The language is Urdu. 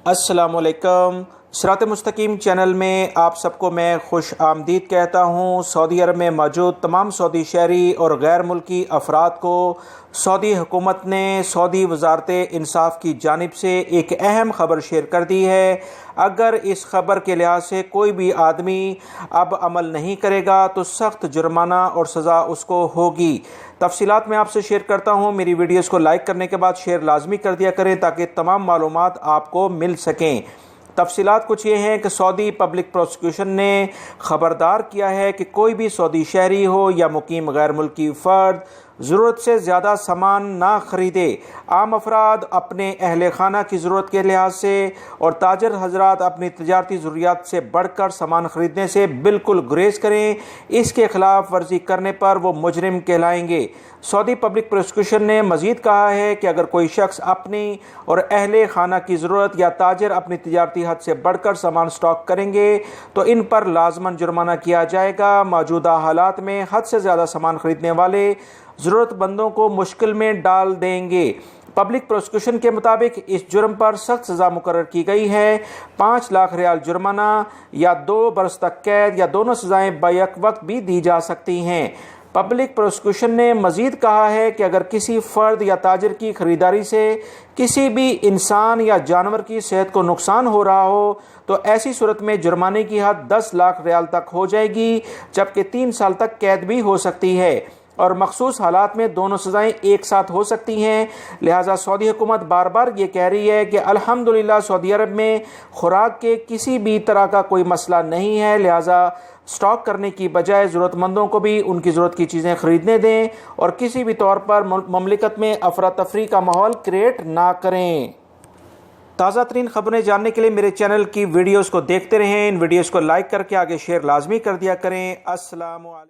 السلام علیکم۔ صراط مستقیم چینل میں آپ سب کو میں خوش آمدید کہتا ہوں۔ سعودی عرب میں موجود تمام سعودی شہری اور غیر ملکی افراد کو سعودی حکومت نے سعودی وزارت انصاف کی جانب سے ایک اہم خبر شیئر کر دی ہے۔ اگر اس خبر کے لحاظ سے کوئی بھی آدمی اب عمل نہیں کرے گا تو سخت جرمانہ اور سزا اس کو ہوگی۔ تفصیلات میں آپ سے شیئر کرتا ہوں۔ میری ویڈیوز کو لائک کرنے کے بعد شیئر لازمی کر دیا کریں تاکہ تمام معلومات آپ کو مل سکیں۔ تفصیلات کچھ یہ ہیں کہ سعودی پبلک پروسیکیوشن نے خبردار کیا ہے کہ کوئی بھی سعودی شہری ہو یا مقیم غیر ملکی فرد ضرورت سے زیادہ سامان نہ خریدے۔ عام افراد اپنے اہل خانہ کی ضرورت کے لحاظ سے اور تاجر حضرات اپنی تجارتی ضروریات سے بڑھ کر سامان خریدنے سے بالکل گریز کریں۔ اس کے خلاف ورزی کرنے پر وہ مجرم کہلائیں گے۔ سعودی پبلک پروسیکیوشن نے مزید کہا ہے کہ اگر کوئی شخص اپنی اور اہل خانہ کی ضرورت یا تاجر اپنی تجارتی حد سے بڑھ کر سامان سٹاک کریں گے تو ان پر لازماً جرمانہ کیا جائے گا۔ موجودہ حالات میں حد سے زیادہ سامان خریدنے والے ضرورت مندوں کو مشکل میں ڈال دیں گے۔ پبلک پروسیکیوشن کے مطابق اس جرم پر سخت سزا مقرر کی گئی ہے۔ 5 لاکھ ریال جرمانہ یا 2 برس تک قید یا دونوں سزائیں بیک وقت بھی دی جا سکتی ہیں۔ پبلک پروسیکیوشن نے مزید کہا ہے کہ اگر کسی فرد یا تاجر کی خریداری سے کسی بھی انسان یا جانور کی صحت کو نقصان ہو رہا ہو تو ایسی صورت میں جرمانے کی حد 10 لاکھ ریال تک ہو جائے گی، جبکہ 3 سال تک قید بھی ہو سکتی ہے اور مخصوص حالات میں دونوں سزائیں ایک ساتھ ہو سکتی ہیں۔ لہٰذا سعودی حکومت بار بار یہ کہہ رہی ہے کہ الحمدللہ سعودی عرب میں خوراک کے کسی بھی طرح کا کوئی مسئلہ نہیں ہے، لہٰذا سٹاک کرنے کی بجائے ضرورت مندوں کو بھی ان کی ضرورت کی چیزیں خریدنے دیں اور کسی بھی طور پر مملکت میں افراتفری کا ماحول کریٹ نہ کریں۔ تازہ ترین خبریں جاننے کے لیے میرے چینل کی ویڈیوز کو دیکھتے رہیں۔ ان ویڈیوز کو لائک کر کے آگے شیئر لازمی کر دیا کریں۔ السلام علیکم۔